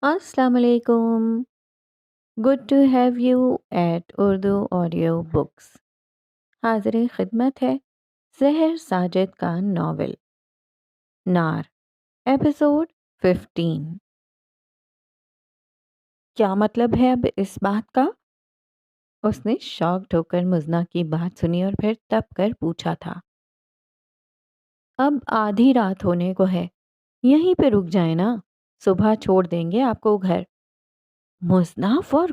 السلام علیکم. Good to have you at Urdu audio books. حاضر خدمت ہے زہر ساجد کا ناول نار، ایپیسوڈ 15. کیا مطلب ہے اب اس بات کا؟ اس نے شاکڈ ہو کر مزنہ کی بات سنی اور پھر تپ کر پوچھا تھا. اب آدھی رات ہونے کو ہے، یہیں پہ رک جائیں نا، صبح چھوڑ دیں گے آپ کو گھر. مزنہ، فار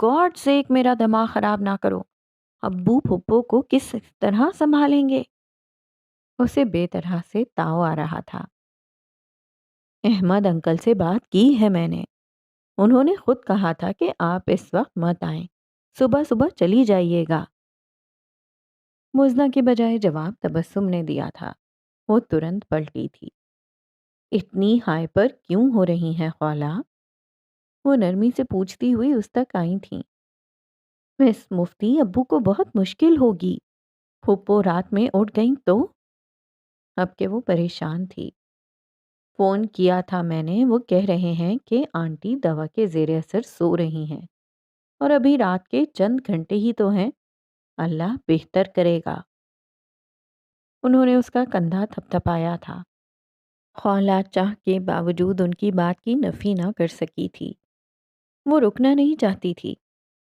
گاڈ سیک میرا دماغ خراب نہ کرو. ابو پھپھو کو کس طرح سنبھالیں گے؟ اسے بے طرح سے تاؤ آ رہا تھا. احمد انکل سے بات کی ہے میں نے، انہوں نے خود کہا تھا کہ آپ اس وقت مت آئیں، صبح صبح چلی جائیے گا. مزنہ کے بجائے جواب تبسم نے دیا تھا. وہ ترنت پلٹی تھی. اتنی ہائپر کیوں ہو رہی ہیں خالہ؟ وہ نرمی سے پوچھتی ہوئی اس تک آئی تھیں. مس مفتی، ابو کو بہت مشکل ہوگی. پھپھو رات میں اٹھ گئیں تو؟ اب کہ وہ پریشان تھی. فون کیا تھا میں نے، وہ کہہ رہے ہیں کہ آنٹی دوا کے زیر اثر سو رہی ہیں، اور ابھی رات کے چند گھنٹے ہی تو ہیں، اللہ بہتر کرے گا. انہوں نے اس کا کندھا تھپ تھپایا تھا. خالہ چاہ کے باوجود ان کی بات کی نفی نہ کر سکی تھی. وہ رکنا نہیں چاہتی تھی.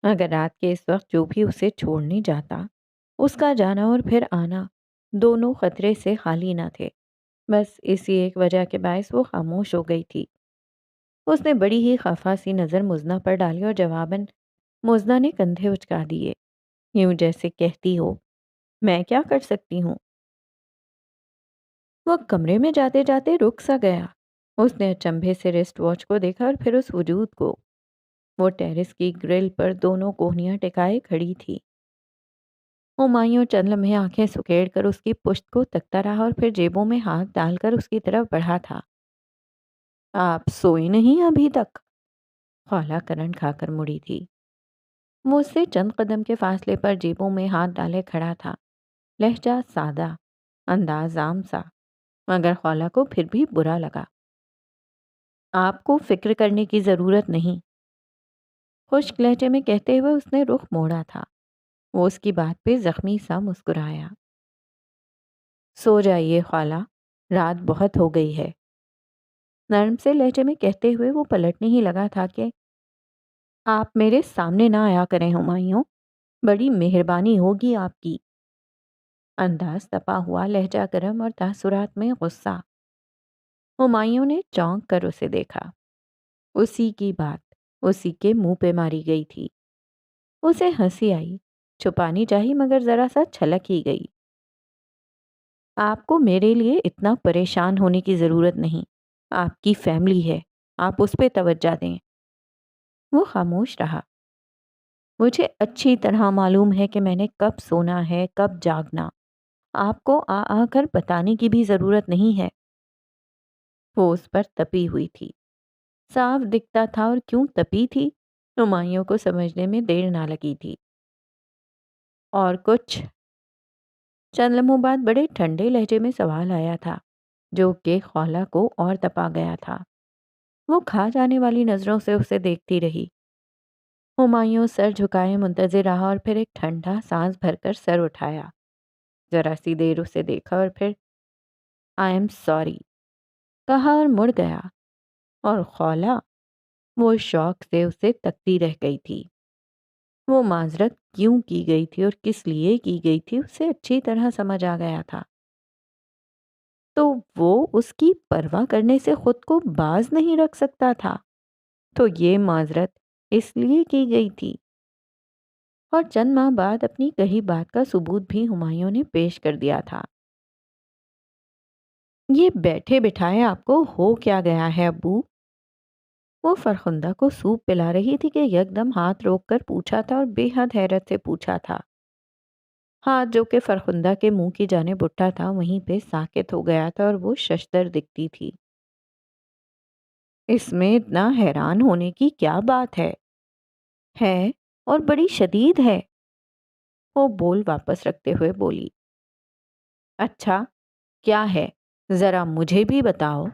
اگر رات کے اس وقت جو بھی اسے چھوڑنے جاتا، اس کا جانا اور پھر آنا دونوں خطرے سے خالی نہ تھے. بس اسی ایک وجہ کے باعث وہ خاموش ہو گئی تھی. اس نے بڑی ہی خفا سی نظر مزنہ پر ڈالی اور جواباً مزنہ نے کندھے اچکا دیے، یوں جیسے کہتی ہو میں کیا کر سکتی ہوں. وہ کمرے میں جاتے جاتے رک سا گیا. اس نے اچنبھے سے ریسٹ واچ کو دیکھا اور پھر اس وجود کو. وہ ٹیرس کی گرل پر دونوں کوہنیاں ٹکائے کھڑی تھی. ہمایوں چند لمحے آنکھیں سکیڑ کر اس کی پشت کو تکتا رہا اور پھر جیبوں میں ہاتھ ڈال کر اس کی طرف بڑھا تھا. آپ سوئی نہیں ابھی تک؟ خالہ کرنٹ کھا کر مڑی تھی. وہ اس سے چند قدم کے فاصلے پر جیبوں میں ہاتھ ڈالے کھڑا تھا. لہجہ سادہ، انداز عام سا، مگر خالہ کو پھر بھی برا لگا. آپ کو فکر کرنے کی ضرورت نہیں، خشک لہجے میں کہتے ہوئے اس نے رخ موڑا تھا. وہ اس کی بات پہ زخمی سا مسکرایا. سو جائیے خالہ، رات بہت ہو گئی ہے. نرم سے لہجے میں کہتے ہوئے وہ پلٹنے ہی لگا تھا کہ آپ میرے سامنے نہ آیا کریں ہمایوں، بڑی مہربانی ہوگی آپ کی. انداز تپا ہوا، لہجہ گرم اور تاثرات میں غصہ. ہمایوں نے چونک کر اسے دیکھا. اسی کی بات اسی کے منہ پہ ماری گئی تھی. اسے ہنسی آئی، چھپانی چاہی مگر ذرا سا چھلک ہی گئی. آپ کو میرے لیے اتنا پریشان ہونے کی ضرورت نہیں، آپ کی فیملی ہے، آپ اس پہ توجہ دیں. وہ خاموش رہا. مجھے اچھی طرح معلوم ہے کہ میں نے کب سونا ہے کب جاگنا، آپ کو آ آ کر بتانے کی بھی ضرورت نہیں ہے. وہ اس پر تپی ہوئی تھی. صاف دکھتا تھا اور کیوں تپی تھی ہمایوں کو سمجھنے میں دیر نہ لگی تھی. اور کچھ؟ چند لمحوں بعد بڑے ٹھنڈے لہجے میں سوال آیا تھا، جو کہ خالہ کو اور تپا گیا تھا. وہ کھا جانے والی نظروں سے اسے دیکھتی رہی. ہمایوں سر جھکائے منتظر رہا اور پھر ایک ٹھنڈا سانس بھر کر سر اٹھایا. ذرا سی دیر اسے دیکھا اور پھر آئی ایم سوری کہا اور مڑ گیا. اور خالہ؟ وہ شوق سے اسے تکتی رہ گئی تھی. وہ معذرت کیوں کی گئی تھی اور کس لیے کی گئی تھی اسے اچھی طرح سمجھ آ گیا تھا. تو وہ اس کی پرواہ کرنے سے خود کو باز نہیں رکھ سکتا تھا، تو یہ معذرت اس لیے کی گئی تھی. اور چند ماہ بعد اپنی کہی بات کا ثبوت بھی ہمایوں نے پیش کر دیا تھا. یہ بیٹھے بٹھائے آپ کو ہو کیا گیا ہے ابو؟ وہ فرخندہ کو سوپ پلا رہی تھی کہ یکدم ہاتھ روک کر پوچھا تھا اور بے حد حیرت سے پوچھا تھا. ہاتھ جو کہ فرخندہ کے منہ کی جانب اٹھا تھا وہیں پہ ساکت ہو گیا تھا اور وہ ششدر دکھتی تھی. اس میں اتنا حیران ہونے کی کیا بات ہے؟ ہے، اور بڑی شدید ہے. وہ بول واپس رکھتے ہوئے بولی. اچھا، کیا ہے؟ ذرا مجھے بھی بتاؤ.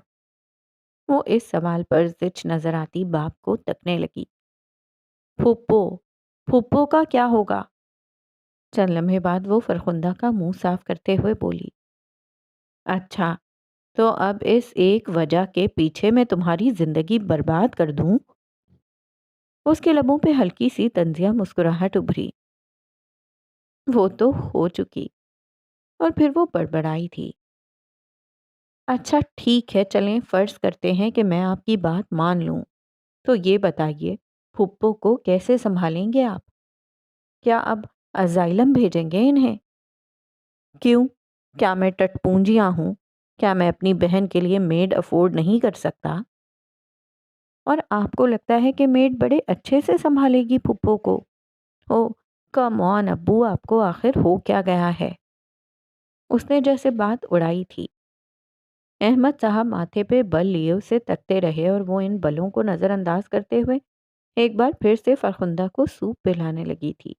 وہ اس سوال پر زچ نظر آتی باپ کو تکنے لگی۔ پھپھو، پھپھو کا کیا ہوگا؟ چند لمحے بعد وہ فرخندہ کا منہ صاف کرتے ہوئے بولی، اچھا، تو اب اس ایک وجہ کے پیچھے میں تمہاری زندگی برباد کر دوں؟ اس کے لبوں پہ ہلکی سی طنزیہ مسکراہٹ ابھری۔ وہ تو ہو چکی، اور پھر وہ بڑبڑائی تھی، اچھا ٹھیک ہے، چلیں فرض کرتے ہیں کہ میں آپ کی بات مان لوں، تو یہ بتائیے پھپھو کو کیسے سنبھالیں گے آپ؟ کیا اب ازائلم بھیجیں گے انہیں؟ کیوں؟ کیا میں ٹٹ پونجیاں ہوں؟ کیا میں اپنی بہن کے لیے میڈ افورڈ نہیں کر سکتا؟ اور آپ کو لگتا ہے کہ میڈ بڑے اچھے سے سنبھالے گی پھپھو کو؟ او کم آن ابو، آپ کو آخر ہو کیا گیا ہے؟ اس نے جیسے بات اڑائی تھی۔ احمد صاحب ماتھے پہ بل لیے اسے تکتے رہے اور وہ ان بلوں کو نظر انداز کرتے ہوئے ایک بار پھر سے فرخندہ کو سوپ پلانے لگی تھی۔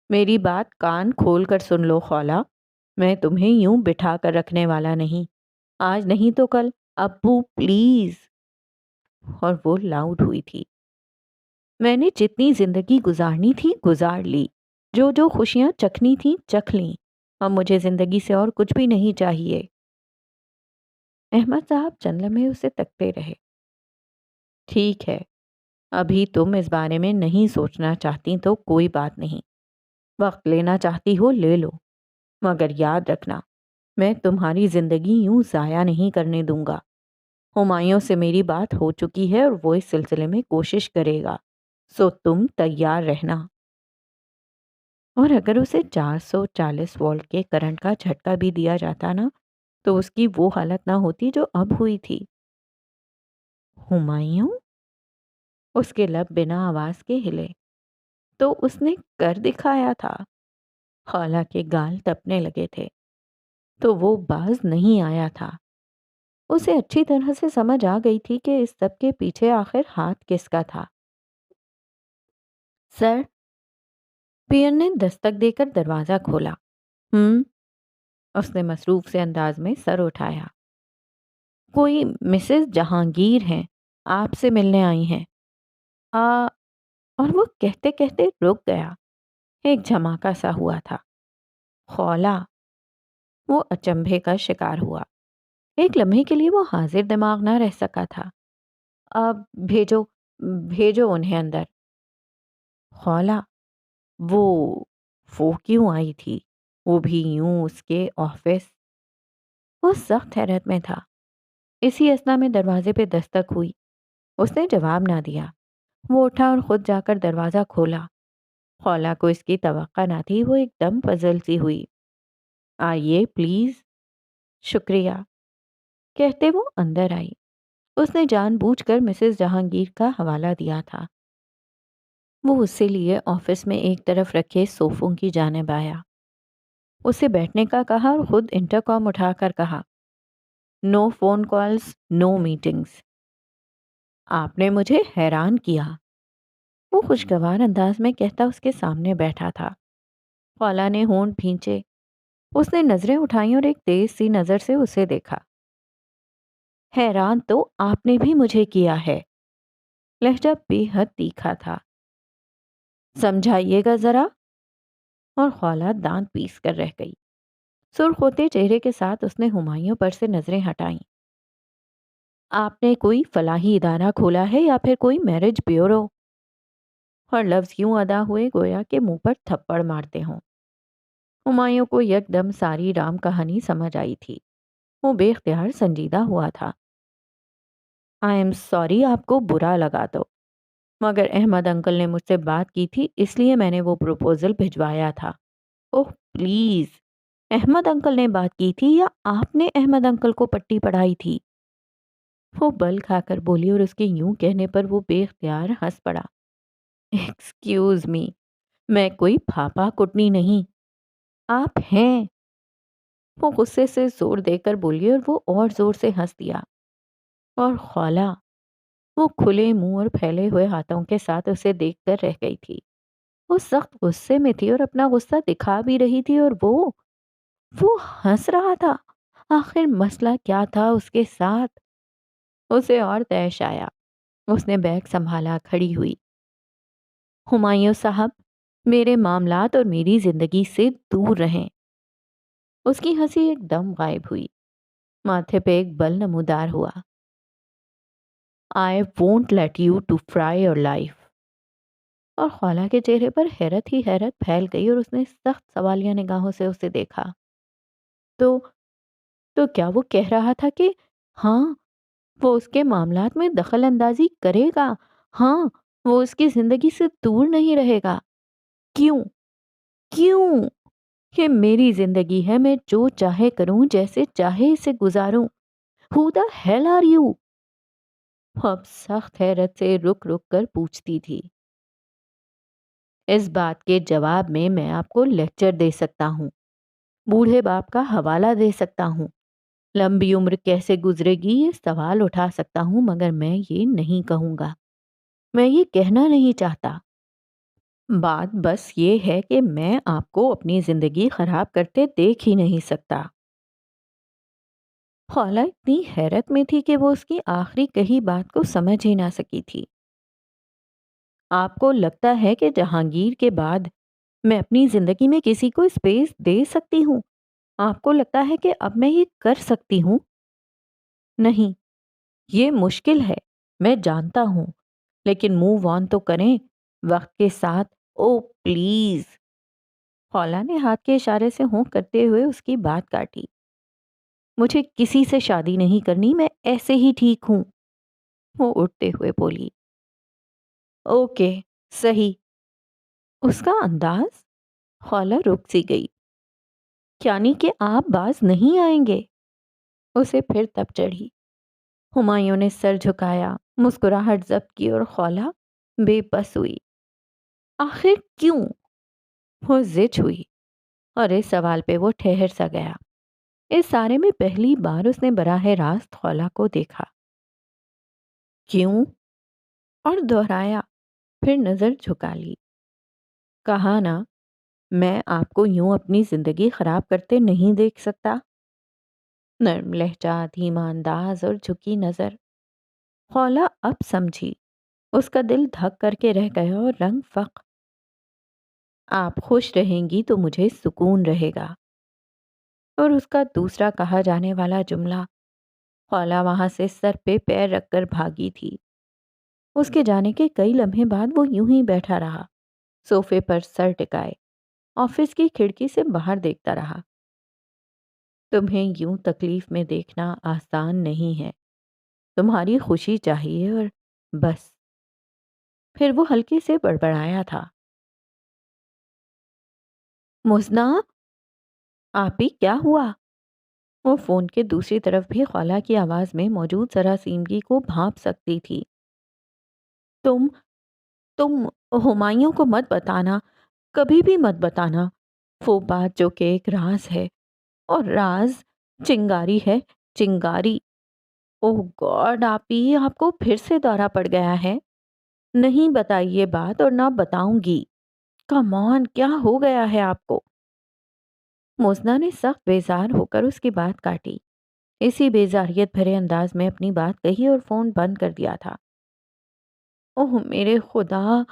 میری بات کان کھول کر سن لو خالہ، میں تمہیں یوں بٹھا کر رکھنے والا نہیں، آج نہیں تو کل، ابو پلیز۔ اور وہ لاؤڈ ہوئی تھی، میں نے جتنی زندگی گزارنی تھی گزار لی، جو جو خوشیاں چکھنی تھیں چکھ لیں، اب مجھے زندگی سے اور کچھ بھی نہیں چاہیے۔ احمد صاحب چند لمحے اسے تکتے رہے۔ ٹھیک ہے، ابھی تم اس بارے میں نہیں سوچنا چاہتی تو کوئی بات نہیں، وقت لینا چاہتی ہو لے لو، مگر یاد رکھنا میں تمہاری زندگی یوں ضائع نہیں کرنے دوں گا۔ ہمایوں سے میری بات ہو چکی ہے اور وہ اس سلسلے میں کوشش کرے گا، سو تم تیار رہنا۔ اور اگر اسے 440 وولٹ کے کرنٹ کا جھٹکا بھی دیا جاتا نا، تو اس کی وہ حالت نہ ہوتی جو اب ہوئی تھی۔ ہمایوں؟ اس کے لب بنا آواز کے ہلے۔ تو اس نے کر دکھایا تھا۔ خالہ کے گال تپنے لگے تھے۔ تو وہ باز نہیں آیا تھا۔ اسے اچھی طرح سے سمجھ آ گئی تھی کہ اس سب کے پیچھے آخر ہاتھ کس کا تھا۔ سر، پیئر نے دستک دے کر دروازہ کھولا۔ اس نے مصروف سے انداز میں سر اٹھایا۔ کوئی مسز جہانگیر ہیں، آپ سے ملنے آئی ہیں۔ اور وہ کہتے کہتے رک گیا۔ ایک جھماکا سا ہوا تھا۔ خولہ! وہ اچنبھے کا شکار ہوا۔ ایک لمحے کے لیے وہ حاضر دماغ نہ رہ سکا تھا۔ اب بھیجو، بھیجو انہیں اندر۔ خولہ! وہ کیوں آئی تھی؟ وہ بھی یوں اس کے آفس؟ وہ سخت حیرت میں تھا۔ اسی اثنا میں دروازے پہ دستک ہوئی۔ اس نے جواب نہ دیا۔ وہ اٹھا اور خود جا کر دروازہ کھولا۔ خولہ کو اس کی توقع نہ تھی، وہ ایک دم پزل سی ہوئی۔ آئیے پلیز۔ شکریہ کہتے وہ اندر آئی۔ اس نے جان بوجھ کر مسز جہانگیر کا حوالہ دیا تھا۔ وہ اسے لیے آفس میں ایک طرف رکھے صوفوں کی جانب آیا۔ اسے بیٹھنے کا کہا اور خود انٹرکام اٹھا کر کہا، نو فون کالز، نو میٹنگز۔ آپ نے مجھے حیران کیا، وہ خوشگوار انداز میں کہتا اس کے سامنے بیٹھا تھا۔ خالہ نے ہونٹ بھینچے۔ اس نے نظریں اٹھائیں اور ایک تیز سی نظر سے اسے دیکھا۔ حیران تو آپ نے بھی مجھے کیا ہے۔ لہجہ بے حد تیکھا تھا۔ سمجھائیے گا ذرا؟ اور خالہ دانت پیس کر رہ گئی۔ سرخ ہوتے چہرے کے ساتھ اس نے ہمایوں پر سے نظریں ہٹائیں۔ آپ نے کوئی فلاحی ادارہ کھولا ہے یا پھر کوئی میرج بیورو؟ اور لفظ یوں ادا ہوئے گویا کہ منہ پر تھپڑ مارتے ہوں۔ ہمایوں کو یک دم ساری رام کہانی سمجھ آئی تھی۔ وہ بے اختیار سنجیدہ ہوا تھا۔ آئی ایم سوری آپ کو برا لگا تو، مگر احمد انکل نے مجھ سے بات کی تھی، اس لیے میں نے وہ پروپوزل بھجوایا تھا۔ اوہ پلیز، احمد انکل نے بات کی تھی یا آپ نے احمد انکل کو پٹی پڑھائی تھی؟ وہ بل کھا کر بولی اور اس کے یوں کہنے پر وہ بے اختیار ہنس پڑا۔ ایکسکیوز می، میں کوئی پھاپا کٹنی نہیں، آپ ہیں۔ وہ غصے سے زور دے کر بولی اور وہ اور زور سے ہنس دیا۔ اور خالہ! وہ کھلے منہ اور پھیلے ہوئے ہاتھوں کے ساتھ اسے دیکھ کر رہ گئی تھی۔ وہ سخت غصے میں تھی اور اپنا غصہ دکھا بھی رہی تھی، اور وہ ہنس رہا تھا۔ آخر مسئلہ کیا تھا اس کے ساتھ؟ اسے اور طیش آیا۔ اس نے بیگ سنبھالا، کھڑی ہوئی۔ ہمایوں صاحب، میرے معاملات اور میری زندگی سے دور رہیں۔ اس کی ہنسی ایک دم غائب ہوئی، ماتھے پہ ایک بل نمودار ہوا۔ I won't let you to fry your life۔ اور خالہ کے چہرے پر حیرت ہی حیرت پھیل گئی اور اس نے سخت سوالیہ نگاہوں سے اسے دیکھا۔ تو تو کیا وہ کہہ رہا تھا کہ ہاں وہ اس کے معاملات میں دخل اندازی کرے گا؟ ہاں وہ اس کی زندگی سے دور نہیں رہے گا؟ کیوں؟ کیوں؟ یہ میری زندگی ہے، میں جو چاہے کروں، جیسے چاہے اسے گزاروں۔ Who the hell are you؟ اب سخت حیرت سے رک رک کر پوچھتی تھی۔ اس بات کے جواب میں میں آپ کو لیکچر دے سکتا ہوں، بوڑھے باپ کا حوالہ دے سکتا ہوں، لمبی عمر کیسے گزرے گی یہ سوال اٹھا سکتا ہوں، مگر میں یہ نہیں کہوں گا، میں یہ کہنا نہیں چاہتا۔ بات بس یہ ہے کہ میں آپ کو اپنی زندگی خراب کرتے دیکھ ہی نہیں سکتا۔ خالہ اتنی حیرت میں تھی کہ وہ اس کی آخری کہی بات کو سمجھ ہی نہ سکی تھی۔ آپ کو لگتا ہے کہ جہانگیر کے بعد میں اپنی زندگی میں کسی کو اسپیس دے سکتی ہوں؟ آپ کو لگتا ہے کہ اب میں یہ کر سکتی ہوں؟ نہیں، یہ مشکل ہے، میں جانتا ہوں، لیکن موو آن تو کریں وقت کے ساتھ۔ او پلیز۔ خالہ نے ہاتھ کے اشارے سے ہوں کرتے ہوئے اس کی بات کاٹی۔ مجھے کسی سے شادی نہیں کرنی، میں ایسے ہی ٹھیک ہوں۔ وہ اٹھتے ہوئے بولی۔ اوکے، صحیح۔ اس کا انداز؟ خالہ رک سی گئی۔ یعنی کہ آپ باز نہیں آئیں گے؟ اسے پھر تب چڑھی۔ ہمایوں نے سر جھکایا، مسکراہٹ ضبط کی اور خالہ بے بس ہوئی۔ آخر کیوں؟ وہ زچ ہوئی اور اس سوال پہ وہ ٹھہر سا گیا۔ اس سارے میں پہلی بار اس نے براہ راست خالہ کو دیکھا۔ کیوں؟ اور دہرایا، پھر نظر جھکا لی۔ کہا نا، میں آپ کو یوں اپنی زندگی خراب کرتے نہیں دیکھ سکتا۔ نرم لہجہ، دھیما انداز اور جھکی نظر۔ خالہ اب سمجھی، اس کا دل دھک کر کے رہ گیا اور رنگ فق۔ آپ خوش رہیں گی تو مجھے سکون رہے گا۔ اور اس کا دوسرا کہا جانے والا جملہ۔ خالہ وہاں سے سر پہ پیر رکھ کر بھاگی تھی۔ اس کے جانے کے کئی لمحے بعد وہ یوں ہی بیٹھا رہا، صوفے پر سر ٹکائے، آفس کی کھڑکی سے باہر دیکھتا رہا۔ تمہیں یوں تکلیف میں دیکھنا آسان نہیں ہے، تمہاری خوشی چاہیے اور بس۔ پھر وہ ہلکے سے بڑبڑایا تھا۔ مزنہ، آپی کیا ہوا؟ وہ فون کے دوسری طرف بھی خالہ کی آواز میں موجود سراسیمگی کو بھانپ سکتی تھی۔ تم تم ہمایوں کو مت بتانا، کبھی بھی مت بتانا، وہ بات جو کہ ایک راز ہے، اور راز چنگاری ہے، چنگاری۔ اوہ گاڈ آپی، آپ کو پھر سے دورہ پڑ گیا ہے؟ نہیں بتائی یہ بات اور نہ بتاؤں گی۔ کم آن، کیا ہو گیا ہے آپ کو؟ موزنا نے سخت بیزار ہو کر اس کی بات کاٹی، اسی بیزاریت بھرے انداز میں اپنی بات کہی اور فون بند کر دیا تھا۔ اوہ میرے خدا،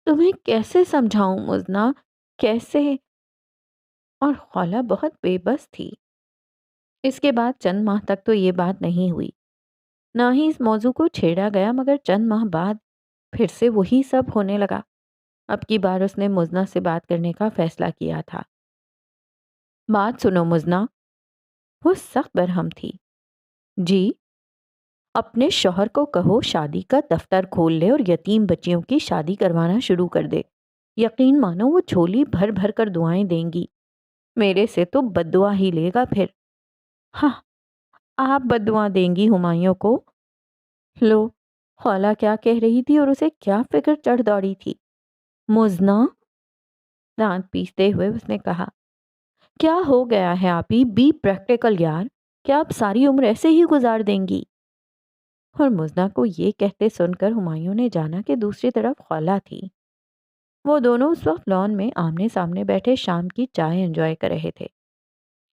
تمہیں کیسے سمجھاؤں موزنا، کیسے؟ اور خالہ بہت بے بس تھی۔ اس کے بعد چند ماہ تک تو یہ بات نہیں ہوئی، نہ ہی اس موضوع کو چھیڑا گیا، مگر چند ماہ بعد پھر سے وہی سب ہونے لگا۔ اب کی بار اس نے موزنا سے بات کرنے کا فیصلہ کیا تھا۔ بات سنو موزنا۔ وہ سخت برہم تھی۔ جی؟ اپنے شوہر کو کہو شادی کا دفتر کھول لے اور یتیم بچیوں کی شادی کروانا شروع کر دے۔ یقین مانو وہ جھولی بھر بھر کر دعائیں دیں گی، میرے سے تو بد دعا ہی لے گا پھر۔ ہاں، آپ بد دعا دیں گی ہمایوں کو؟ لو، خالہ کیا کہہ رہی تھی اور اسے کیا فکر چڑھ دوڑی تھی۔ موزنا، دانت پیستے ہوئے اس نے کہا، کیا ہو گیا ہے آپی؟ بی پریکٹیکل یار، کیا آپ ساری عمر ایسے ہی گزار دیں گی؟ اور موزنا کو یہ کہتے سن کر ہمایوں نے جانا کہ دوسری طرف خالہ تھی۔ وہ دونوں اس وقت لان میں آمنے سامنے بیٹھے شام کی چائے انجوائے کر رہے تھے۔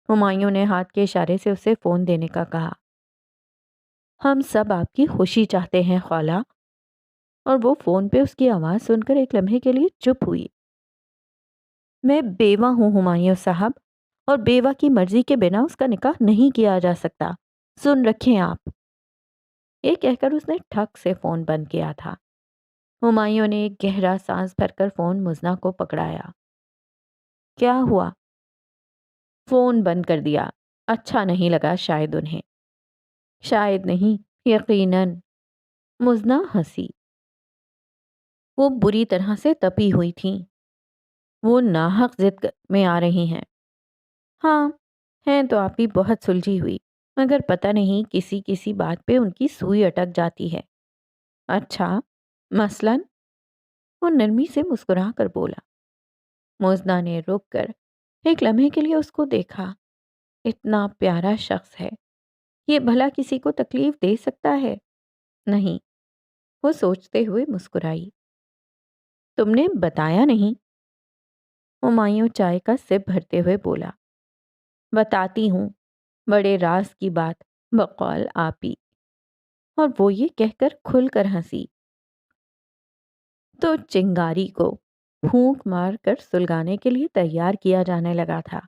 ہمایوں نے ہاتھ کے اشارے سے اسے فون دینے کا کہا۔ ہم سب آپ کی خوشی چاہتے ہیں خالہ۔ اور وہ فون پہ اس کی آواز سن کر ایک لمحے کے لیے چپ ہوئی۔ میں بیوہ ہوں ہمایوں صاحب، اور بیوہ کی مرضی کے بنا اس کا نکاح نہیں کیا جا سکتا، سن رکھیں آپ۔ یہ کہہ کر اس نے ٹھک سے فون بند کیا تھا۔ ہمایوں نے ایک گہرا سانس بھر کر فون مزنہ کو پکڑایا۔ کیا ہوا؟ فون بند کر دیا۔ اچھا نہیں لگا شاید انہیں۔ شاید نہیں، یقیناً۔ مزنہ ہنسی۔ وہ بری طرح سے تپی ہوئی تھیں۔ وہ ناحق ضد میں آ رہی ہیں۔ ہاں، ہیں تو آپ ہی بہت سلجھی ہوئی، مگر پتہ نہیں کسی کسی بات پہ ان کی سوئی اٹک جاتی ہے۔ اچھا، مثلاً؟ وہ نرمی سے مسکرا کر بولا۔ موزنا نے رک کر ایک لمحے کے لیے اس کو دیکھا۔ اتنا پیارا شخص ہے، یہ بھلا کسی کو تکلیف دے سکتا ہے؟ نہیں، وہ سوچتے ہوئے مسکرائی۔ تم نے بتایا نہیں؟ ہمایوں چائے کا سپ بھرتے ہوئے بولا۔ بتاتی ہوں، بڑے راز کی بات، بقول آپی۔ اور وہ یہ کہہ کر کھل کر ہنسی۔ تو چنگاری کو پھونک مار کر سلگانے کے لیے تیار کیا جانے لگا تھا۔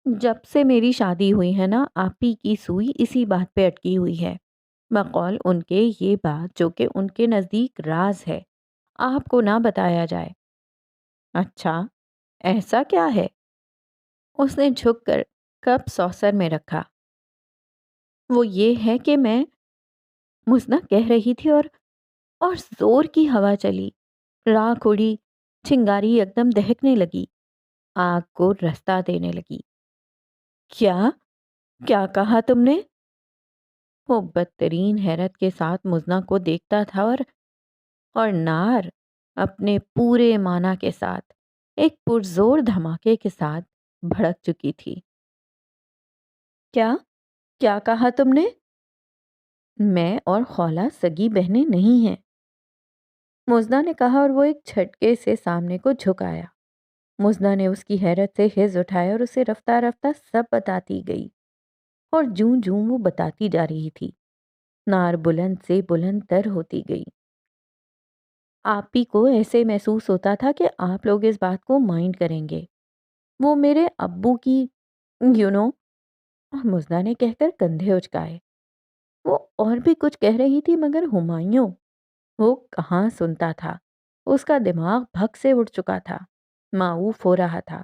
جب سے میری شادی ہوئی ہے نا، آپی کی سوئی اسی بات پہ اٹکی ہوئی ہے، بقول ان کے یہ بات جو کہ ان کے نزدیک راز ہے، آپ کو نہ بتایا جائے۔ اچھا، ایسا کیا ہے؟ اس نے جھک کر کپ سوسر میں رکھا۔ وہ یہ ہے کہ میں مزنہ کہہ رہی تھی اور زور کی ہوا چلی، راکھ اڑی، چنگاری ایک دم دہکنے لگی، آگ کو رستہ دینے لگی۔ کیا کیا کہا تم نے؟ وہ بدترین حیرت کے ساتھ مزنہ کو دیکھتا تھا اور نار اپنے پورے معنی کے ساتھ ایک پرزور دھماکے کے ساتھ بھڑک چکی تھی۔ کیا کیا کہا تم نے؟ میں اور خالہ سگی بہنیں نہیں ہیں، مزنہ نے کہا، اور وہ ایک جھٹکے سے سامنے کو جھکایا۔ مزنہ نے اس کی حیرت سے حس اٹھایا اور اسے رفتہ رفتہ سب بتاتی گئی، اور جوں جوں وہ بتاتی جا رہی تھی، نار بلند سے بلند تر ہوتی گئی۔ آپ ہی کو ایسے محسوس ہوتا تھا کہ آپ لوگ اس بات کو مائنڈ کریں گے، وہ میرے ابو کی اور مزنہ نے کہہ کر کندھے اچکائے۔ وہ اور بھی کچھ کہہ رہی تھی، مگر ہمایوں وہ کہاں سنتا تھا۔ اس کا دماغ بھگ سے اڑ چکا تھا، معوف ہو رہا تھا۔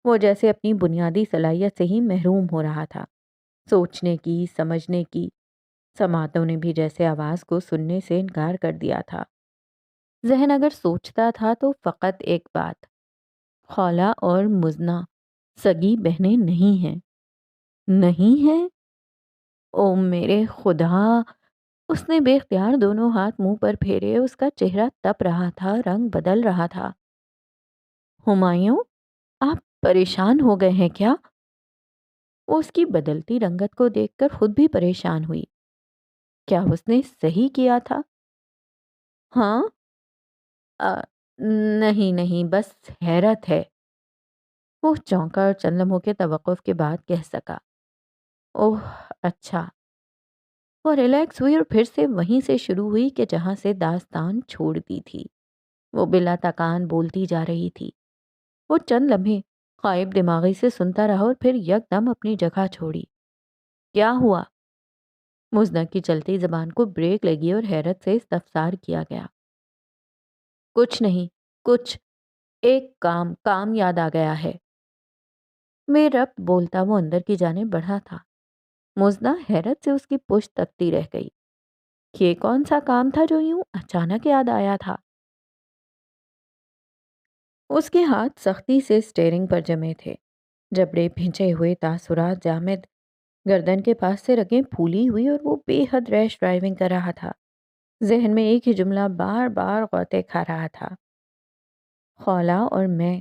وہ جیسے اپنی بنیادی صلاحیت سے ہی محروم ہو رہا تھا، سوچنے کی، سمجھنے کی۔ سماعتوں نے بھی جیسے آواز کو سننے سے انکار کر دیا تھا۔ ذہن اگر سوچتا تھا تو فقط ایک بات، خالہ اور مزنہ سگی بہنیں نہیں ہیں۔ نہیں ہیں؟ او میرے خدا! اس نے بے اختیار دونوں ہاتھ منہ پر پھیرے۔ اس کا چہرہ تپ رہا تھا، رنگ بدل رہا تھا۔ ہمایوں، آپ پریشان ہو گئے ہیں کیا؟ وہ اس کی بدلتی رنگت کو دیکھ کر خود بھی پریشان ہوئی۔ کیا اس نے صحیح کیا تھا؟ ہاں؟ نہیں نہیں، بس حیرت ہے۔ وہ چونکا اور چند لمحوں کے توقف کے بعد کہہ سکا۔ اوہ اچھا۔ وہ ریلیکس ہوئی اور پھر سے وہیں سے شروع ہوئی کہ جہاں سے داستان چھوڑ دی تھی۔ وہ بلا تکان بولتی جا رہی تھی۔ وہ چند لمحے غائب دماغی سے سنتا رہا اور پھر یکدم اپنی جگہ چھوڑی۔ کیا ہوا؟ مزنہ کی چلتی زبان کو بریک لگی اور حیرت سے استفسار کیا گیا۔ کچھ نہیں، ایک کام یاد آ گیا ہے۔ بے ربط بولتا وہ اندر کی جانب بڑھا تھا۔ مزنہ حیرت سے اس کی پشت تکتی رہ گئی۔ یہ کون سا کام تھا جو یوں اچانک یاد آیا تھا؟ اس کے ہاتھ سختی سے اسٹیئرنگ پر جمے تھے، جبڑے بھینچے ہوئے، تاثرات جامد، گردن کے پاس سے رگیں پھولی ہوئی، اور وہ بے حد ریش ڈرائیونگ کر رہا تھا۔ ذہن میں ایک ہی جملہ بار بار غوطے کھا رہا تھا، خالہ اور میں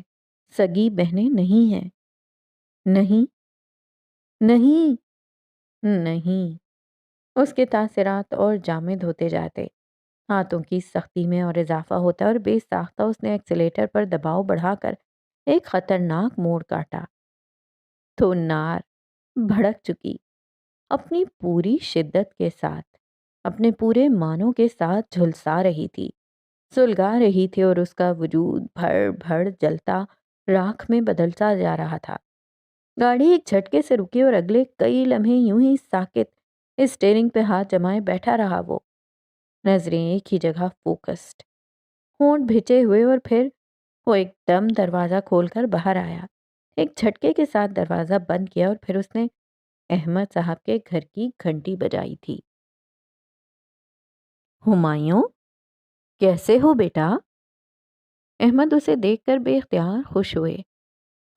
سگی بہنیں نہیں ہیں۔ نہیں نہیں نہیں۔ اس کے تاثرات اور جامد ہوتے جاتے، ہاتھوں کی سختی میں اور اضافہ ہوتا، اور بے ساختہ اس نے ایکسیلیٹر پر دباؤ بڑھا کر ایک خطرناک موڑ کاٹا تو نار بھڑک چکی۔ اپنی پوری شدت کے ساتھ، اپنے پورے معنوں کے ساتھ جھلسا رہی تھی، سلگا رہی تھی، اور اس کا وجود بھڑ بھڑ جلتا راکھ میں بدلتا جا رہا تھا۔ گاڑی ایک جھٹکے سے رکی اور اگلے کئی لمحے یوں ہی ساکت اسٹیئرنگ پہ ہاتھ جمائے بیٹھا رہا وہ، نظریں ایک ہی جگہ فوکسڈ، ہونٹ بھچے ہوئے، اور پھر وہ ایک دم دروازہ کھول کر باہر آیا، ایک جھٹکے کے ساتھ دروازہ بند کیا، اور پھر اس نے احمد صاحب کے گھر کی گھنٹی بجائی تھی۔ ہمایوں، کیسے ہو بیٹا؟ احمد اسے دیکھ کر بے اختیار خوش ہوئے۔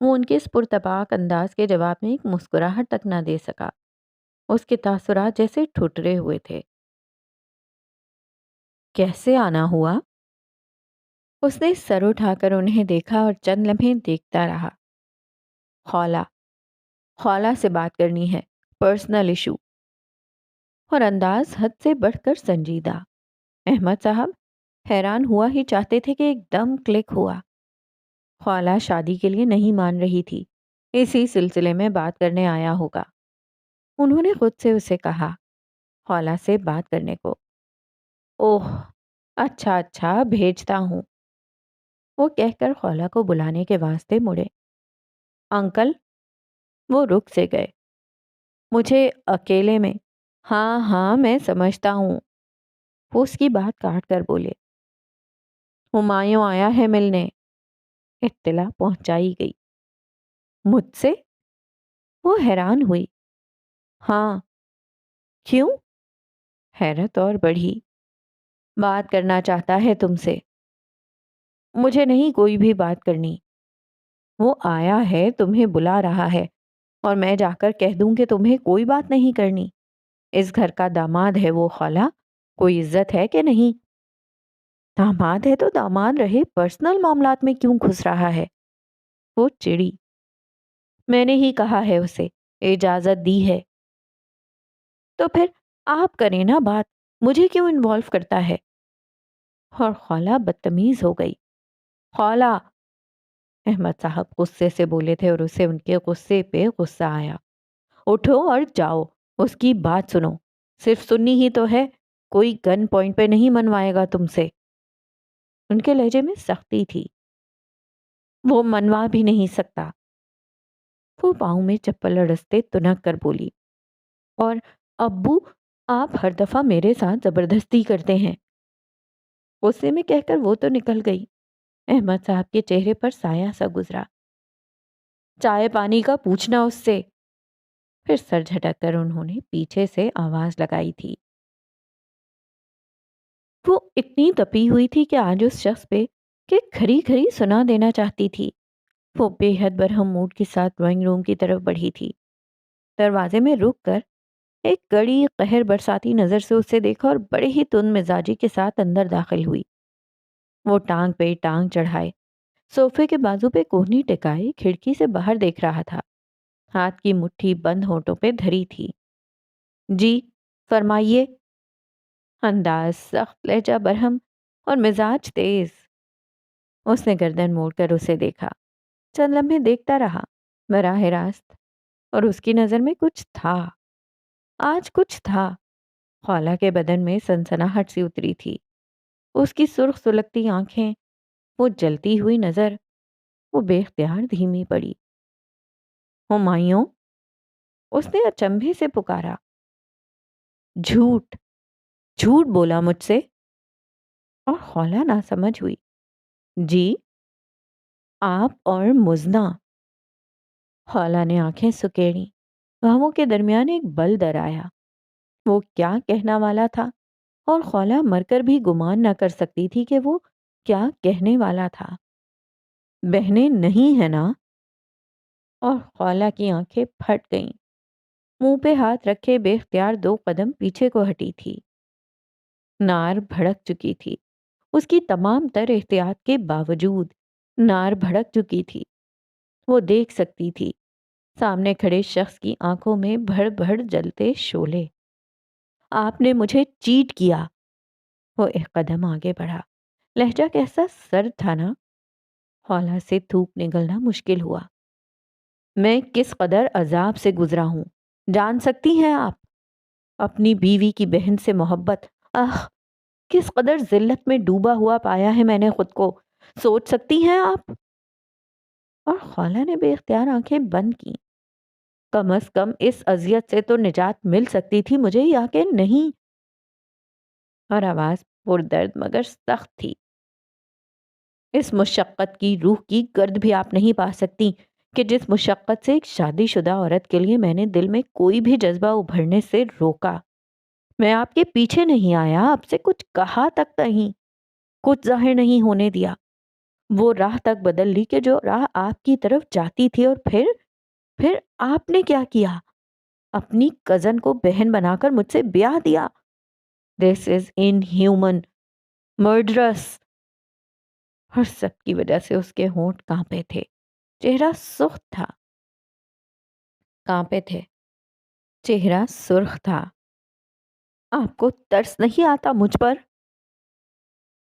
وہ ان کے اس پرتپاک انداز کے جواب میں ایک مسکراہٹ تک نہ دے سکا۔ اس کے تاثرات جیسے ٹھٹرے ہوئے تھے۔ کیسے آنا ہوا؟ اس نے سر اٹھا کر انہیں دیکھا اور چند لمحے دیکھتا رہا۔ خالہ، خالہ سے بات کرنی ہے، پرسنل ایشو، اور انداز حد سے بڑھ کر سنجیدہ۔ احمد صاحب حیران ہوا ہی چاہتے تھے کہ ایک دم کلک ہوا۔ خالہ شادی کے لیے نہیں مان رہی تھی، اسی سلسلے میں بات کرنے آیا ہوگا۔ انہوں نے خود سے اسے کہا، خالہ سے بات کرنے کو۔ اوہ، اچھا اچھا، بھیجتا ہوں، وہ کہہ کر خالہ کو بلانے کے واسطے مڑے۔ انکل، وہ رک سے گئے۔ مجھے اکیلے میں، ہاں ہاں میں سمجھتا ہوں، وہ اس کی بات کاٹ کر بولے۔ ہمایوں آیا ہے ملنے، اطلاع پہنچائی گئی۔ مجھ سے؟ وہ حیران ہوئی۔ ہاں۔ کیوں؟ حیرت اور بڑھی۔ بات کرنا چاہتا ہے تم سے۔ مجھے نہیں کوئی بھی بات کرنی۔ وہ آیا ہے، تمہیں بلا رہا ہے، اور میں جا کر کہہ دوں کہ تمہیں کوئی بات نہیں کرنی؟ اس گھر کا داماد ہے وہ خالہ، کوئی عزت ہے کہ نہیں؟ داماد ہے تو داماد رہے، پرسنل معاملات میں کیوں گھس رہا ہے؟ وہ چڑی۔ میں نے ہی کہا ہے اسے، اجازت دی ہے۔ تو پھر آپ کریں نا بات، مجھے کیوں انوالو کرتا ہے؟ اور خالہ بدتمیز ہو گئی۔ خالہ، احمد صاحب غصے سے بولے تھے، اور اسے ان کے غصے پہ غصہ آیا۔ اٹھو اور جاؤ، اس کی بات سنو، صرف سننی ہی تو ہے، کوئی گن پوائنٹ پہ نہیں منوائے گا تم سے۔ ان کے لہجے میں سختی تھی۔ وہ منوا بھی نہیں سکتا۔ وہ پاؤں میں چپل اڑستے تنک کر بولی، اور ابو، آپ ہر دفعہ میرے ساتھ زبردستی کرتے ہیں۔ غصے میں کہہ کر وہ تو نکل گئی۔ احمد صاحب کے چہرے پر سایہ سا گزرا۔ چائے پانی کا پوچھنا اس سے۔ پھر سر جھٹک کر انہوں نے پیچھے سے آواز لگائی تھی۔ وہ اتنی تپی ہوئی تھی کہ آج اس شخص پہ کہ کھری کھری سنا دینا چاہتی تھی۔ وہ بے حد برہم موڈ کے ساتھ ڈرائنگ روم کی طرف بڑھی تھی۔ دروازے میں رک کر ایک کڑی قہر برساتی نظر سے اسے دیکھا اور بڑے ہی تند مزاجی کے ساتھ اندر داخل ہوئی۔ وہ ٹانگ پہ ٹانگ چڑھائے، صوفے کے بازو پہ کوہنی ٹکائے کھڑکی سے باہر دیکھ رہا تھا۔ ہاتھ کی مٹھی بند ہونٹوں پہ دھری تھی۔ جی فرمائیے۔ انداز سخت، لہجہ برہم، اور مزاج تیز۔ اس نے گردن موڑ کر اسے دیکھا، چند لمحے دیکھتا رہا براہ راست، اور اس کی نظر میں کچھ تھا، آج کچھ تھا۔ خالہ کے بدن میں سنسناہٹ سی اتری تھی، اس کی سرخ سلگتی آنکھیں، وہ جلتی ہوئی نظر، وہ بے اختیار دھیمی پڑی۔ ہمایوں، اس نے اچنبھے سے پکارا۔ جھوٹ، جھوٹ بولا مجھ سے؟ اور خالہ نہ سمجھ ہوئی۔ جی، آپ اور مزنا۔ خالہ نے آنکھیں سکیڑی، گھاووں کے درمیان ایک بل در آیا۔ وہ کیا کہنا والا تھا، اور خالہ مر کر بھی گمان نہ کر سکتی تھی کہ وہ کیا کہنے والا تھا۔ بہنیں نہیں ہے نا؟ اور خالہ کی آنکھیں پھٹ گئیں، منہ پہ ہاتھ رکھے بے اختیار 2 قدم پیچھے کو ہٹی تھی۔ نار بھڑک چکی تھی، اس کی تمام تر احتیاط کے باوجود نار بھڑک چکی تھی۔ وہ دیکھ سکتی تھی سامنے کھڑے شخص کی آنکھوں میں بھڑ بھڑ جلتے شعلے۔ آپ نے مجھے چیٹ کیا۔ وہ ایک قدم آگے بڑھا، لہجہ کیسا سرد تھا نا، خالہ سے تھوک نگلنا مشکل ہوا۔ میں کس قدر عذاب سے گزرا ہوں جان سکتی ہیں آپ؟ اپنی بیوی کی بہن سے محبت، آہ کس قدر ذلت میں ڈوبا ہوا پایا ہے میں نے خود کو، سوچ سکتی ہیں آپ؟ اور خالہ نے بے اختیار آنکھیں بند کی۔ کم از کم اس اذیت سے تو نجات مل سکتی تھی مجھے، یا کہ نہیں؟ اور آواز پردرد مگر سخت تھی۔ اس مشقت کی روح کی گرد بھی آپ نہیں پا سکتی کہ جس مشقت سے ایک شادی شدہ عورت کے لیے میں نے دل میں کوئی بھی جذبہ ابھرنے سے روکا۔ میں آپ کے پیچھے نہیں آیا، آپ سے کچھ کہا تک نہیں، کچھ ظاہر نہیں ہونے دیا۔ وہ راہ تک بدل لی کہ جو راہ آپ کی طرف جاتی تھی، اور پھر آپ نے کیا کیا؟ اپنی کزن کو بہن بنا کر مجھ سے بیاہ دیا۔ دس از ان ہیومن، مرڈرس۔ اور سب کی وجہ سے اس کے ہونٹ کانپے تھے، چہرہ سرخ تھا، کانپے تھے، چہرہ سرخ تھا۔ آپ کو ترس نہیں آتا مجھ پر؟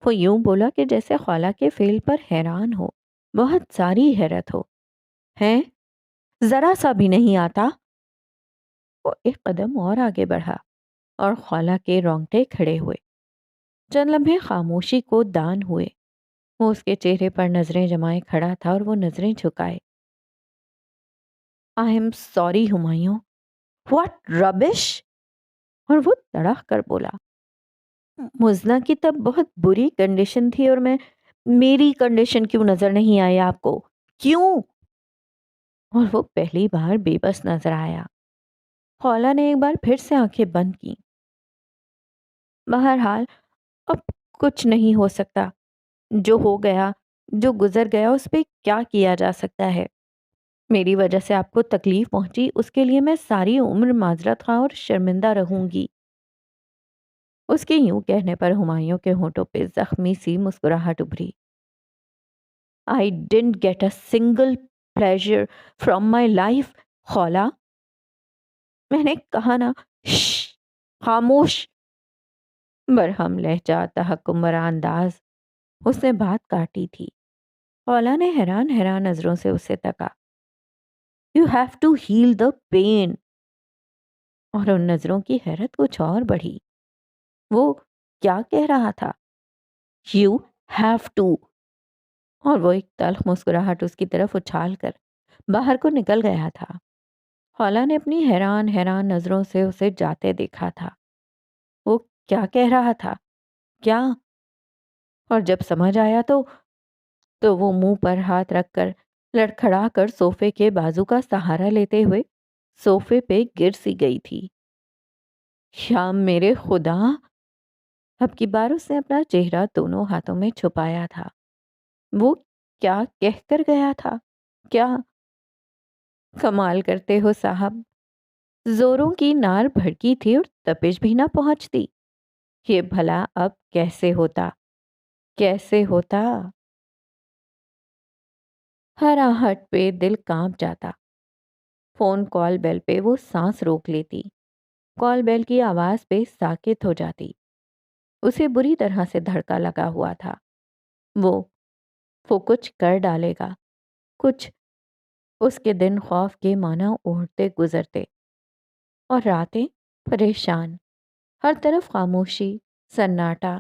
وہ یوں بولا کہ جیسے خالہ کے فعل پر حیران ہو، بہت ساری حیرت ہو۔ ہیں؟ ذرا سا بھی نہیں آتا؟ وہ ایک قدم اور آگے بڑھا اور خالہ کے رونگٹے کھڑے ہوئے، چند لمحے خاموشی کو دان ہوئے۔ وہ اس کے چہرے پر نظریں جمائے کھڑا تھا اور وہ نظریں جھکائے۔ I am sorry Humayun. What rubbish! اور وہ تڑک کر بولا، مزنہ کی تب بہت بری کنڈیشن تھی، اور میری کنڈیشن کیوں نظر نہیں آئی آپ کو؟ کیوں؟ اور وہ پہلی بار بے بس نظر آیا۔ خالہ نے ایک بار پھر سے آنکھیں بند کی۔ بہرحال اب کچھ نہیں ہو سکتا، جو ہو گیا، جو گزر گیا، اس پہ کیا کیا جا سکتا ہے؟ میری وجہ سے آپ کو تکلیف پہنچی، اس کے لیے میں ساری عمر معذرت خواہ اور شرمندہ رہوں گی۔ اس کے یوں کہنے پر ہمایوں کے ہونٹوں پہ زخمی سی مسکراہٹ ابھری۔ I didn't get a single pleasure from my life، خالہ۔ میں نے کہا نا، شش، خاموش۔ برہم لہجہ، تحکم برا انداز، اس نے بات کاٹی تھی۔ خالہ نے حیران حیران نظروں سے اسے تکا۔ You have to heal the pain۔ اور ان نظروں کی حیرت کچھ اور بڑھی۔ وہ کیا کہہ رہا تھا؟ You have to۔ اور وہ ایک تلخ مسکراہٹ اس کی طرف اچھال کر باہر کو نکل گیا تھا۔ خالہ نے اپنی حیران حیران نظروں سے اسے جاتے دیکھا تھا۔ وہ کیا کہہ رہا تھا؟ کیا؟ اور جب سمجھ آیا تو وہ منہ پر ہاتھ رکھ کر لڑکھڑا کر صوفے کے بازو کا سہارا لیتے ہوئے صوفے پہ گر سی گئی تھی۔ یا میرے خدا! اب کی بار اس نے اپنا چہرہ دونوں ہاتھوں میں چھپایا تھا۔ وہ کیا کہہ کر گیا تھا؟ کیا؟ کمال کرتے ہو صاحب، زوروں کی نار بھڑکی تھی اور تپش بھی نہ پہنچتی۔ یہ بھلا اب کیسے ہوتا؟ کیسے ہوتا؟ ہر آہٹ پہ دل کانپ جاتا۔ فون کال بیل پہ وہ سانس روک لیتی، کال بیل کی آواز پہ ساکت ہو جاتی۔ اسے بری طرح سے دھڑکا لگا ہوا تھا۔ وہ کچھ کر ڈالے گا، کچھ۔ اس کے دن خوف کے معنی اوڑھتے گزرتے، اور راتیں پریشان۔ ہر طرف خاموشی، سناٹا،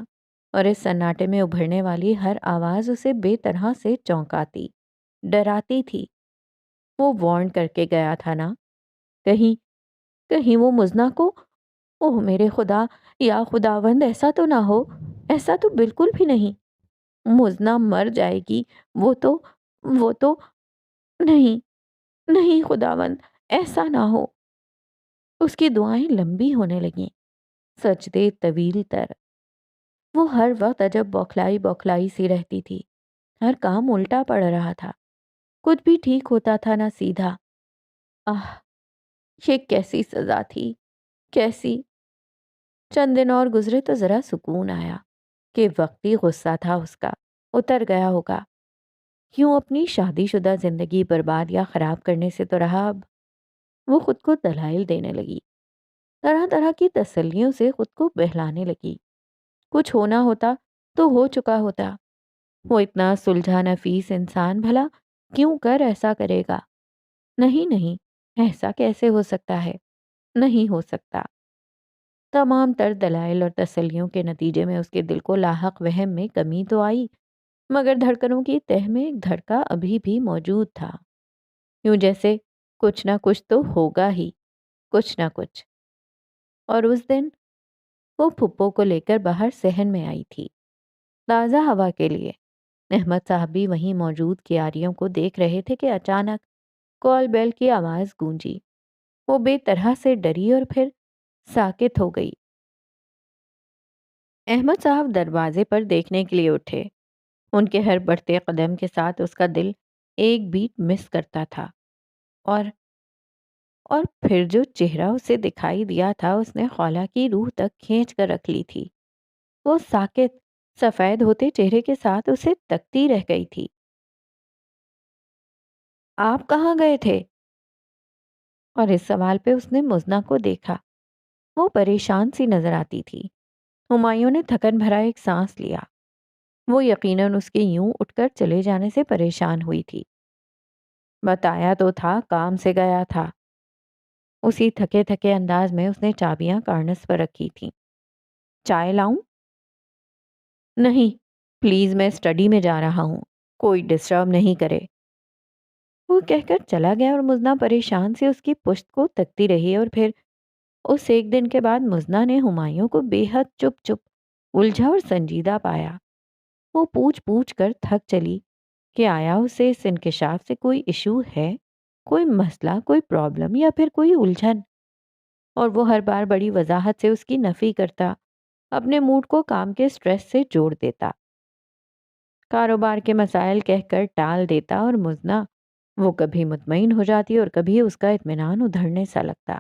اور اس سناٹے میں ابھرنے والی ہر آواز اسے بے طرح سے چونکاتی، ڈراتی تھی۔ وہ وارن کر کے گیا تھا نا، کہیں وہ مزنہ کو، اوہ میرے خدا، یا خداوند ایسا تو نہ ہو، ایسا تو بالکل بھی نہیں۔ مزنہ مر جائے گی، وہ تو نہیں، نہیں خداوند، ایسا نہ ہو۔ اس کی دعائیں لمبی ہونے لگیں، سجدے طویل تر۔ وہ ہر وقت عجب بوکھلائی سی رہتی تھی، ہر کام الٹا پڑ رہا تھا، کچھ بھی ٹھیک ہوتا تھا نہ سیدھا۔ آہ، یہ کیسی سزا تھی، کیسی! چند دن اور گزرے تو ذرا سکون آیا کہ وقتی غصہ تھا اس کا، اتر گیا ہوگا۔ کیوں اپنی شادی شدہ زندگی برباد یا خراب کرنے سے تو رہا اب۔ وہ خود کو دلائل دینے لگی، طرح طرح کی تسلیوں سے خود کو بہلانے لگی۔ کچھ ہونا ہوتا تو ہو چکا ہوتا۔ وہ اتنا سلجھا نفیس انسان بھلا کیوں کر ایسا کرے گا؟ نہیں، ایسا کیسے ہو سکتا ہے؟ نہیں ہو سکتا۔ تمام تر دلائل اور تسلیوں کے نتیجے میں اس کے دل کو لاحق وہم میں کمی تو آئی، مگر دھڑکنوں کی تہ میں ایک دھڑکا ابھی بھی موجود تھا، یوں جیسے کچھ نہ کچھ تو ہوگا ہی، کچھ نہ کچھ۔ اور اس دن وہ پھپھو کو لے کر باہر صحن میں آئی تھی، تازہ ہوا کے لیے۔ احمد صاحب بھی وہیں موجود کیاریوں کو دیکھ رہے تھے کہ اچانک کال بیل کی آواز گونجی۔ وہ بے طرح سے ڈری اور پھر ساکت ہو گئی۔ احمد صاحب دروازے پر دیکھنے کے لیے اٹھے۔ ان کے ہر بڑھتے قدم کے ساتھ اس کا دل ایک بیٹ مس کرتا تھا، اور اور پھر جو چہرہ اسے دکھائی دیا تھا اس نے خولہ کی روح تک کھینچ کر رکھ لی تھی۔ وہ ساکت سفید ہوتے چہرے کے ساتھ اسے تکتی رہ گئی تھی۔ آپ کہاں گئے تھے؟ اور اس سوال پہ اس نے مزنہ کو دیکھا۔ وہ پریشان سی نظر آتی تھی۔ ہمایوں نے تھکن بھرا ایک سانس لیا۔ وہ یقیناً اس کے یوں اٹھ کر چلے جانے سے پریشان ہوئی تھی۔ بتایا تو تھا کام سے گیا تھا۔ اسی تھکے تھکے انداز میں اس نے چابیاں کارنس پر رکھی تھیں۔ چائے لاؤں؟ نہیں، پلیز میں اسٹڈی میں جا رہا ہوں، کوئی ڈسٹرب نہیں کرے۔ وہ کہہ کر چلا گیا اور مزنہ پریشان سے اس کی پشت کو تکتی رہی، اور پھر اس ایک دن کے بعد مزنہ نے ہمایوں کو بے حد چپ چپ، الجھا اور سنجیدہ پایا۔ وہ پوچھ پوچھ کر تھک چلی کہ آیا اسے اس انکشاف سے کوئی ایشو ہے، کوئی مسئلہ، کوئی پرابلم یا پھر کوئی الجھن، اور وہ ہر بار بڑی وضاحت سے اس کی نفی کرتا، اپنے موڈ کو کام کے سٹریس سے جوڑ دیتا، کاروبار کے مسائل کہہ کر ٹال دیتا، اور مزنہ وہ کبھی مطمئن ہو جاتی اور کبھی اس کا اطمینان ادھڑنے سا لگتا۔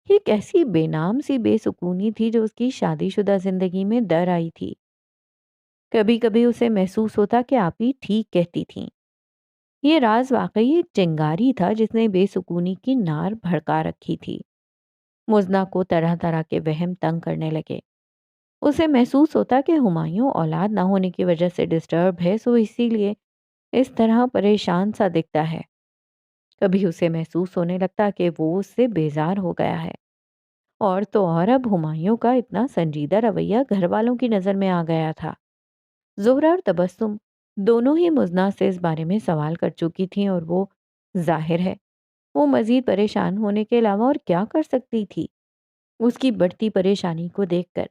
یہ کیسی بے نام سی بے سکونی تھی جو اس کی شادی شدہ زندگی میں در آئی تھی۔ کبھی کبھی اسے محسوس ہوتا کہ آپ ہی ٹھیک کہتی تھیں۔ یہ راز واقعی ایک چنگاری تھا جس نے بے سکونی کی نار بھڑکا رکھی تھی۔ مزنہ کو طرح طرح کے وہم تنگ کرنے لگے۔ اسے محسوس ہوتا کہ ہمایوں اولاد نہ ہونے کی وجہ سے ڈسٹرب ہے، سو اسی لیے اس طرح پریشان سا دکھتا ہے۔ کبھی اسے محسوس ہونے لگتا کہ وہ اس سے بیزار ہو گیا ہے، اور تو اور اب ہمایوں کا اتنا سنجیدہ رویہ گھر والوں کی نظر میں آ گیا تھا۔ زہرہ اور تبسم دونوں ہی مزنہ سے اس بارے میں سوال کر چکی تھیں، اور وہ ظاہر ہے وہ مزید پریشان ہونے کے علاوہ اور کیا کر سکتی تھی۔ اس کی بڑھتی پریشانی کو دیکھ کر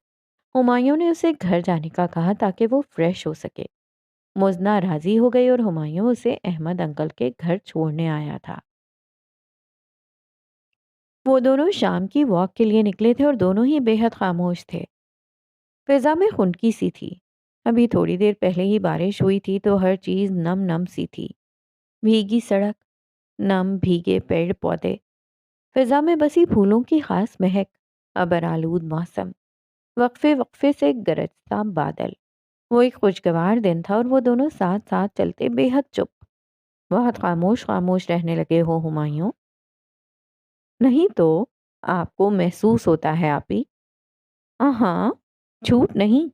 ہمایوں نے اسے گھر جانے کا کہا تاکہ وہ فریش ہو سکے۔ مزنہ راضی ہو گئی اور ہمایوں اسے احمد انکل کے گھر چھوڑنے آیا تھا۔ وہ دونوں شام کی واک کے لیے نکلے تھے اور دونوں ہی بے حد خاموش تھے۔ فضا میں خنکی سی تھی۔ ابھی تھوڑی دیر پہلے ہی بارش ہوئی تھی تو ہر چیز نم نم سی تھی۔ بھیگی سڑک، نم بھیگے پیڑ پودے، فضا میں بسی پھولوں کی خاص مہک، ابر آلود موسم، وقفے وقفے سے گرجتا بادل۔ وہ ایک خوشگوار دن تھا اور وہ دونوں ساتھ ساتھ چلتے بے حد چپ، بہت خاموش خاموش رہنے لگے ہو ہمایوں۔ نہیں تو آپ کو محسوس ہوتا ہے آپ ہی؟ ہاں، جھوٹ نہیں۔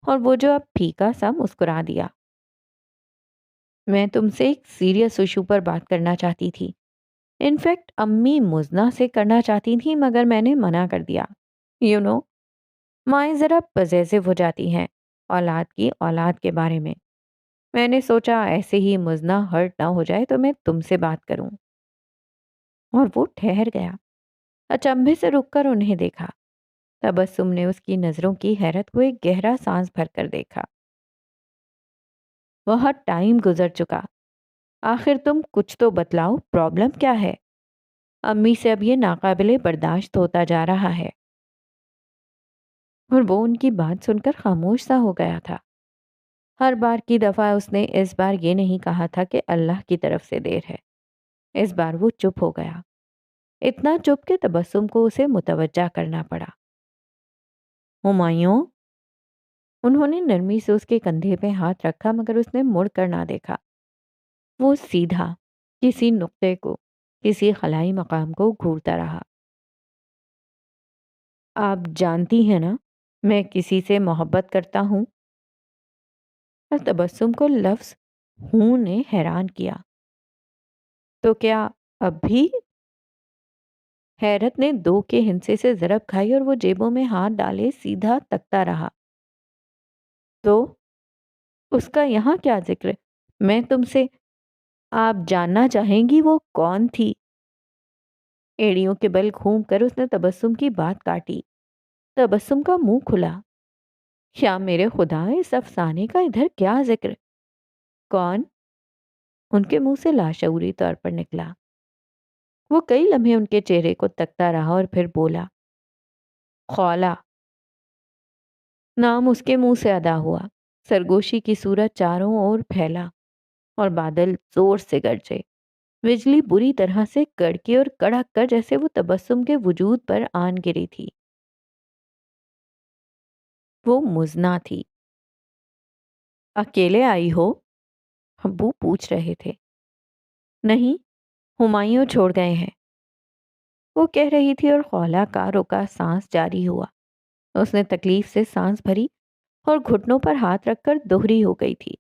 اور وہ جو اب پھیکا سا مسکرا دیا۔ میں تم سے ایک سیریس ایشو پر بات کرنا چاہتی تھی۔ انفیکٹ امی مزنہ سے کرنا چاہتی تھی مگر میں نے منع کر دیا۔ یو نو، مائیں ذرا پزیسو ہو جاتی ہیں اولاد کے بارے میں۔ میں نے سوچا ایسے ہی مزنہ ہرٹ نہ ہو جائے تو میں تم سے بات کروں۔ اور وہ ٹھہر گیا، اچنبھے سے رک کر انہیں دیکھا۔ تبسم نے اس کی نظروں کی حیرت کو ایک گہرا سانس بھر کر دیکھا۔ بہت ٹائم گزر چکا، آخر تم کچھ تو بتلاؤ، پرابلم کیا ہے؟ امی سے اب یہ ناقابل برداشت ہوتا جا رہا ہے۔ اور وہ ان کی بات سن کر خاموش سا ہو گیا تھا۔ ہر بار کی دفعہ اس نے اس بار یہ نہیں کہا تھا کہ اللہ کی طرف سے دیر ہے۔ اس بار وہ چپ ہو گیا، اتنا چپ کہ تبسم کو اسے متوجہ کرنا پڑا۔ ہمایوں، انہوں نے نرمی سے اس کے کندھے پہ ہاتھ رکھا مگر اس نے مڑ کر نہ دیکھا۔ وہ سیدھا کسی نقطے کو، کسی خلائی مقام کو گھورتا رہا۔ آپ جانتی ہیں نا میں کسی سے محبت کرتا ہوں؟ اور تبسم کو لفظ ہوں نے حیران کیا۔ تو کیا اب بھی؟ حیرت نے دو کے ہنسے سے ضرب کھائی اور وہ جیبوں میں ہاتھ ڈالے سیدھا تکتا رہا۔ تو اس کا یہاں کیا ذکر؟ میں تم سے آپ جاننا چاہیں گی وہ کون تھی؟ ایڑیوں کے بل گھوم کر اس نے تبسم کی بات کاٹی۔ تبسم کا منہ کھلا۔ کیا میرے خدا، اس افسانے کا ادھر کیا ذکر؟ کون؟ ان کے منہ سے لاشعوری طور پر نکلا۔ وہ کئی لمحے ان کے چہرے کو تکتا رہا اور پھر بولا، خولا۔ نام اس کے منہ سے ادا ہوا۔ سرگوشی کی صورت چاروں اور پھیلا اور بادل زور سے گرجے۔ بجلی بری طرح سے کڑکی اور کڑک کر جیسے وہ تبسم کے وجود پر آن گری تھی۔ وہ مزنا تھی۔ اکیلے آئی ہو؟ ابو پوچھ رہے تھے۔ نہیں، ہمایوں چھوڑ گئے ہیں، وہ کہہ رہی تھی اور خولا کا رکا سانس جاری ہوا۔ اس نے تکلیف سے سانس بھری اور گھٹنوں پر ہاتھ رکھ کر دوہری ہو گئی تھی،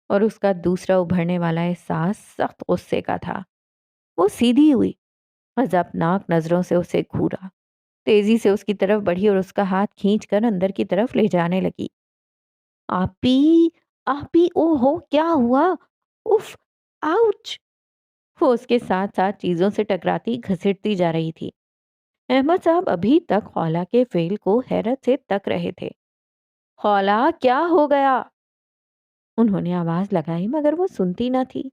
اور اس کا دوسرا ابھرنے والا احساس سخت غصے کا تھا۔ وہ سیدھی ہوئی، غضبناک نظروں سے اسے گھورا، تیزی سے اس کی طرف بڑھی اور اس کا ہاتھ کھینچ کر اندر کی طرف لے جانے لگی۔ آپی، آپی، او ہو کیا ہوا؟ اف، آؤچ! وہ اس کے ساتھ ساتھ چیزوں سے ٹکراتی گھسیٹتی جا رہی تھی۔ احمد صاحب ابھی تک خولا کے فعل کو حیرت سے تک رہے تھے۔ خولا، کیا ہو گیا؟ انہوں نے آواز لگائی مگر وہ سنتی نہ تھی۔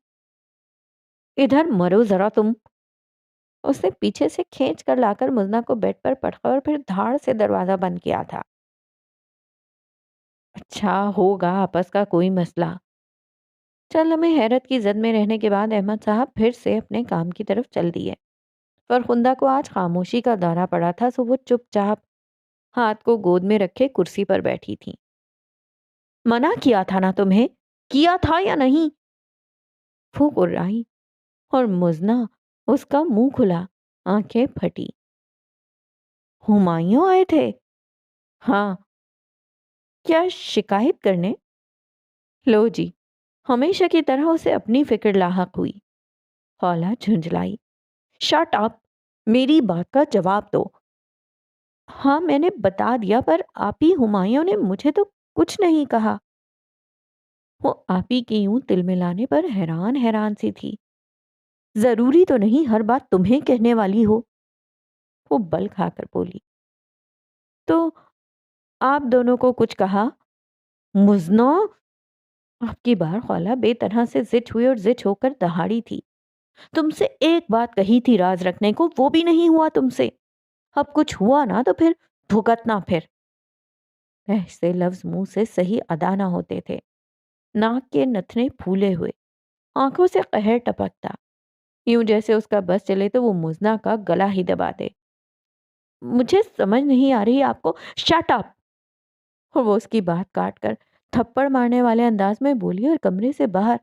ادھر مرو ذرا تم! اس نے پیچھے سے کھینچ کر لا کر مزنا کو بیڈ پر پٹکا اور پھر دھاڑ سے دروازہ بند کیا تھا۔ اچھا ہوگا آپس کا کوئی مسئلہ۔ چل ہمیں حیرت کی زد میں رہنے کے بعد احمد صاحب پھر سے اپنے کام کی طرف چل دیے۔ فرخندہ کو آج خاموشی کا دورہ پڑا تھا، سو وہ چپ چاپ ہاتھ کو گود میں رکھے کرسی پر بیٹھی تھی۔ منع کیا تھا نا تمہیں؟ کیا تھا یا نہیں؟ وہ گرائی اور مزنا اس کا منہ کھلا، آنکھیں پھٹی۔ ہمایوں آئے تھے؟ ہاں۔ کیا شکایت کرنے؟ لو جی، ہمیشہ کی طرح اسے اپنی فکر لاحق ہوئی۔ خولا جھنجھلائی۔ Shut up! میری بات کا جواب دو۔ ہاں میں نے بتا دیا، پر آپی ہمایوں نے مجھے تو کچھ نہیں کہا۔ وہ آپی کی یوں تل ملانے پر حیران حیران سی تھی۔ ضروری تو نہیں ہر بات تمہیں کہنے والی ہو، وہ بل کھا کر بولی۔ تو آپ دونوں کو کچھ کہا؟ مزنا! آپ کی بار خولا بے طرح سے زٹ ہوئی اور زٹ ہو کر دہاڑی تھی۔ تم سے ایک بات کہی تھی راز رکھنے کو، وہ بھی نہیں ہوا تم سے۔ اب کچھ ہوا نا تو پھر بھگتنا پھر۔ ایسے لفظ منہ سے صحیح ادا نہ ہوتے تھے۔ ناک کے نتنے پھولے ہوئے، آنکھوں سے قہر ٹپکتا، یوں جیسے اس کا بس چلے تو وہ مزنا کا گلا ہی دبا دے۔ مجھے سمجھ نہیں آ رہی آپ کو۔ Shut up! اور وہ اس کی بات کاٹ کر تھپڑ مارنے والے انداز میں بولی اور کمرے سے باہر،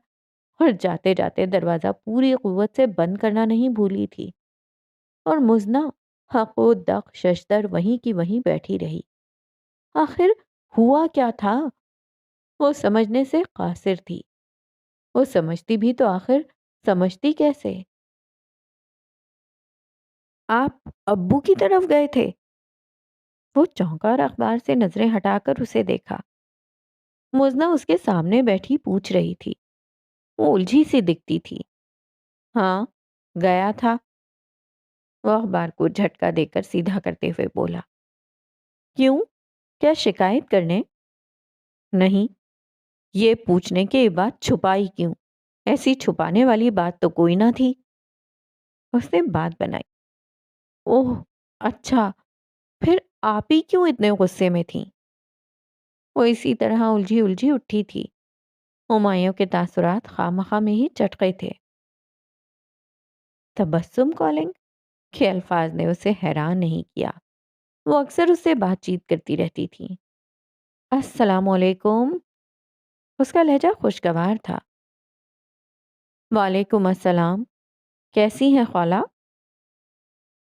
اور جاتے جاتے دروازہ پوری قوت سے بند کرنا نہیں بھولی تھی۔ اور مزنا حق و دق ششدر وہیں کی وہیں بیٹھی رہی۔ آخر ہوا کیا تھا؟ وہ سمجھنے سے قاصر تھی۔ وہ سمجھتی بھی تو آخر سمجھتی کیسے؟ آپ ابو کی طرف گئے تھے؟ وہ چونکا اور اخبار سے نظریں ہٹا کر اسے دیکھا۔ مزنا اس کے سامنے بیٹھی پوچھ رہی تھی۔ وہ الجھی سی دکھتی تھی۔ ہاں، گیا تھا، وہ اخبار کو جھٹکا دے کر سیدھا کرتے ہوئے بولا۔ کیوں؟ کیا شکایت کرنے؟ نہیں، یہ پوچھنے کے بات چھپائی کیوں؟ ایسی چھپانے والی بات تو کوئی نہ تھی۔ اس نے بات بنائی۔ اوہ اچھا، پھر آپ ہی کیوں اتنے غصے میں تھیں؟ وہ اسی طرح الجھی الجھی اٹھی تھی۔ ہمایوں کے تاثرات خواہ میں ہی چٹکے تھے۔ تبسم کالنگ کے الفاظ نے اسے حیران نہیں کیا۔ وہ اکثر اس سے بات چیت کرتی رہتی تھی۔ السلام علیکم! اس کا لہجہ خوشگوار تھا۔ وعلیکم السلام! کیسی ہیں خولا؟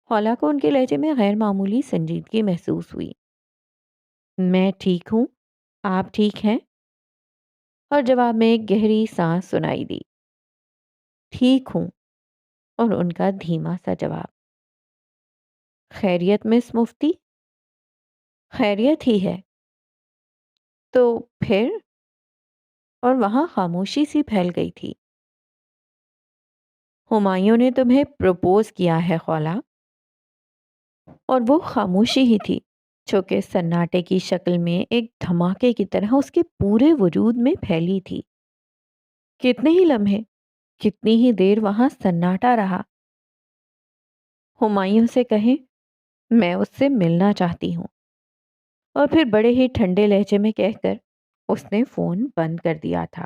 خولا کو ان کے لہجے میں غیر معمولی سنجیدگی محسوس ہوئی۔ میں ٹھیک ہوں، آپ ٹھیک ہیں؟ اور جواب میں ایک گہری سانس سنائی دی۔ ٹھیک ہوں، اور ان کا دھیما سا جواب۔ خیریت مس مفتی؟ خیریت ہی ہے۔ تو پھر؟ اور وہاں خاموشی سی پھیل گئی تھی۔ ہمایوں نے تمہیں پروپوز کیا ہے خولا؟ اور وہ خاموشی ہی تھی جو کہ سناٹے کی شکل میں ایک دھماکے کی طرح اس کے پورے وجود میں پھیلی تھی۔ کتنے ہی لمحے، کتنی ہی دیر وہاں سناٹا رہا۔ ہمایوں سے کہیں میں اس سے ملنا چاہتی ہوں، اور پھر بڑے ہی ٹھنڈے لہجے میں کہہ کر اس نے فون بند کر دیا تھا۔